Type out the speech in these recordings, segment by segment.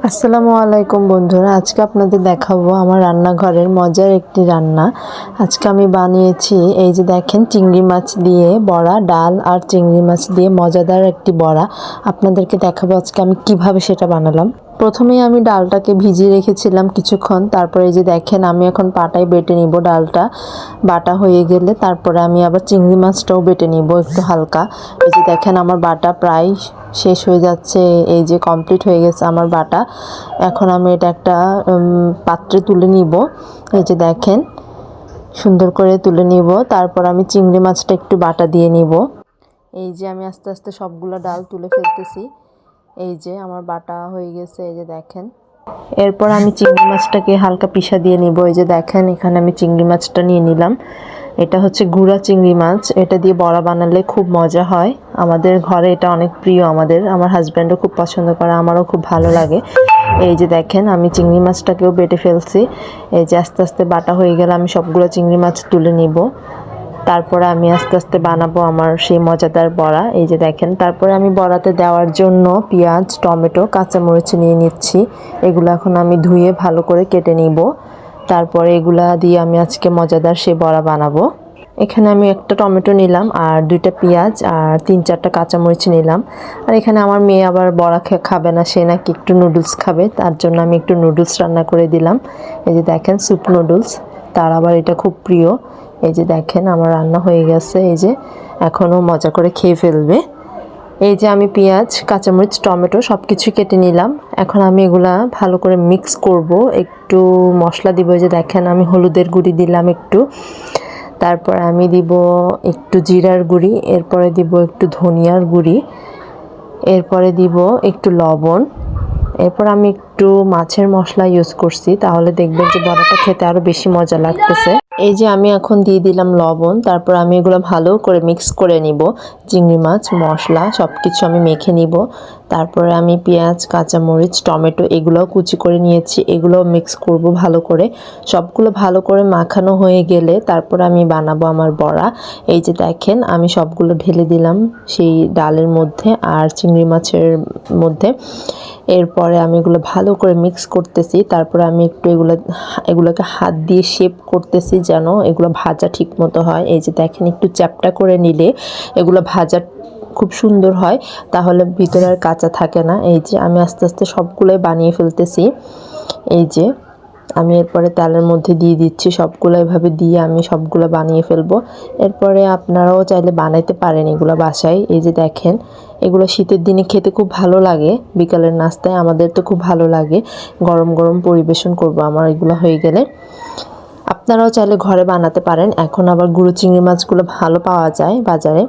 আসসালামু আলাইকুম বন্ধুরা, আজকে আপনাদের দেখাবো আমার রান্নাঘরের মজার একটি রান্না। আজকে আমি বানিয়েছি এই যে দেখেন, চিংড়ি মাছ দিয়ে বড়া, ডাল আর চিংড়ি মাছ দিয়ে মজাদার একটি বড়া। আপনাদেরকে দেখাবো আজকে আমি কিভাবে সেটা বানালাম। প্রথমেই আমি ডালটাকে ভিজিয়ে রেখেছিলাম কিছুক্ষণ, তারপরে এই যে দেখেন আমি এখন পাটায় বেটে নিব। ডালটা বাটা হয়ে গেলে তারপরে আমি আবার চিংড়ি মাছটাও বেটে নিব একটু হালকা। এই যে দেখেন আমার বাটা প্রায় শেষ হয়ে যাচ্ছে, এই যে কমপ্লিট হয়ে গেছে আমার বাটা। এখন আমি এটা একটা পাত্রে তুলে নিব। এই যে দেখেন সুন্দর করে তুলে নিব। তারপর আমি চিংড়ি মাছটা একটু বাটা দিয়ে নিব। এই যে আমি আস্তে আস্তে সবগুলো ডাল তুলে ফেলতেছি। এই যে আমার বাটা হয়ে গেছে, এই যে দেখেন। এরপর আমি চিংড়ি মাছটাকে হালকা পিষা দিয়ে নিব। এই যে দেখেন এখানে আমি চিংড়ি মাছটা নিয়ে নিলাম। এটা হচ্ছে গুঁড়া চিংড়ি মাছ, এটা দিয়ে বড়া বানালে খুব মজা হয়। আমাদের ঘরে এটা অনেক প্রিয়, আমার হাজব্যান্ডও খুব পছন্দ করে, আমারও খুব ভালো লাগে। এই যে দেখেন আমি চিংড়ি মাছটাকেও বেটে ফেলছি। এই যে আস্তে আস্তে বাটা হয়ে গেলে আমি সবগুলো চিংড়ি মাছ তুলে নিব। তারপরে আমি আস্তে আস্তে বানাবো আমার সেই মজাদার বড়া। এই যে দেখেন, তারপরে আমি বড়াতে দেওয়ার জন্য পেঁয়াজ, টমেটো, কাঁচামরিচ নিয়ে নিচ্ছি। এগুলো এখন আমি ধুয়ে ভালো করে কেটে নিব। তারপরে এগুলা দিয়ে আমি আজকে মজাদার সেই বড়া বানাবো। এখানে আমি একটা টমেটো নিলাম আর দুইটা পেঁয়াজ আর 3-4টা কাঁচামরিচ নিলাম। আর এখানে আমার মেয়ে আবার বড়া খাবে না, সে নাকি একটু নুডলস খাবে, তার জন্য আমি একটু নুডলস রান্না করে দিলাম। এই যে দেখেন স্যুপ নুডলস, তার আবার এটা খুব প্রিয়। এই যে দেখেন আমার রান্না হয়ে গেছে। এই যে এখনও মজা করে খেয়ে ফেলবে। এই যে আমি পেঁয়াজ, কাঁচামরিচ, টমেটো সব কিছু কেটে নিলাম। এখন আমি এগুলা ভালো করে মিক্স করব, একটু মশলা দিব। এই যে দেখেন আমি হলুদের গুঁড়ি দিলাম একটু, তারপর আমি দিব একটু জিরার গুঁড়ি, এরপরে দিব একটু ধনিয়ার গুঁড়ি, এরপরে দিব একটু লবণ, এরপর আমি একটু মাছের মশলা ইউজ করছি, তাহলে দেখবেন যে বড়াটা খেতে আরও বেশি মজা লাগতেছে। এই যে আমি এখন দিয়ে দিলাম লবণ, তারপর আমি এগুলো ভালো করে মিক্স করে নিব। চিংড়ি মাছ, মশলা সব কিছু আমি মেখে নিব। তারপরে আমি পেঁয়াজ, কাঁচামরিচ, টমেটো এগুলোও কুচি করে নিয়েছি, এগুলোও মিক্স করব ভালো করে। সবগুলো ভালো করে মাখানো হয়ে গেলে তারপর আমি বানাবো আমার বড়া। এই যে দেখেন আমি সবগুলো ঢেলে দিলাম সেই ডালের মধ্যে আর চিংড়ি মাছের মধ্যে। এরপরে আমি এগুলো ভালো করে মিক্স করতেছি। তারপরে আমি একটু এগুলোকে হাত দিয়ে শেপ করতেছি যেন এগুলো ভাজা ঠিক মতো হয়। এই যে দেখেন একটু চ্যাপটা করে নিলে এগুলো ভাজা খুব সুন্দর হয়, তাহলে ভিতরে আর কাঁচা থাকে না। এই যে আমি আস্তে আস্তে সবগুলোই বানিয়ে ফেলতেছি। এই যে আমি এরপরে তেলের মধ্যে দিয়ে দিচ্ছি সবগুলো, এভাবে দিয়ে আমি সবগুলো বানিয়ে ফেলবো। এরপরে আপনারাও চাইলে বানাইতে পারেন এগুলো বাসায়। এই যে দেখেন এগুলো শীতের দিনে খেতে খুব ভালো লাগে, বিকালের নাস্তায় আমাদের তো খুব ভালো লাগে। গরম গরম পরিবেশন করব আমার এগুলো হয়ে গেলে। আপনারাও চাইলে ঘরে বানাতে পারেন। এখন আবার গুঁড়ো চিংড়ি মাছগুলো ভালো পাওয়া যায় বাজারে,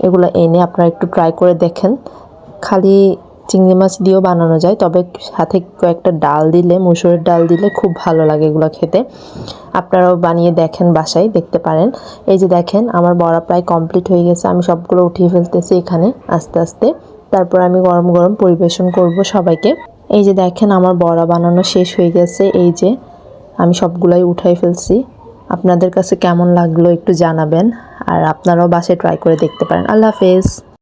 এগুলো এনে আপনারা একটু ট্রাই করে দেখেন। খালি চিংড়ি মাছ দিয়েও বানানো যায়, তবে সাথে কয়েকটা ডাল দিলে, মসুরের ডাল দিলে খুব ভালো লাগে এগুলো খেতে। আপনারাও বানিয়ে দেখেন, বাসায় দেখতে পারেন। এই যে দেখেন আমার বড়া প্রায় কমপ্লিট হয়ে গেছে, আমি সবগুলো উঠিয়ে ফেলতেছি এখানে আস্তে আস্তে। তারপর আমি গরম গরম পরিবেশন করব সবাইকে। এই যে দেখেন আমার বড়া বানানো শেষ হয়ে গেছে। এই যে আমি সবগুলাই উঠাই ফেলছি। আপনাদের কাছে কেমন লাগলো একটু জানাবেন, আর আপনারাও বাসায় ট্রাই করে দেখতে পারেন। আল্লাহ হাফেজ।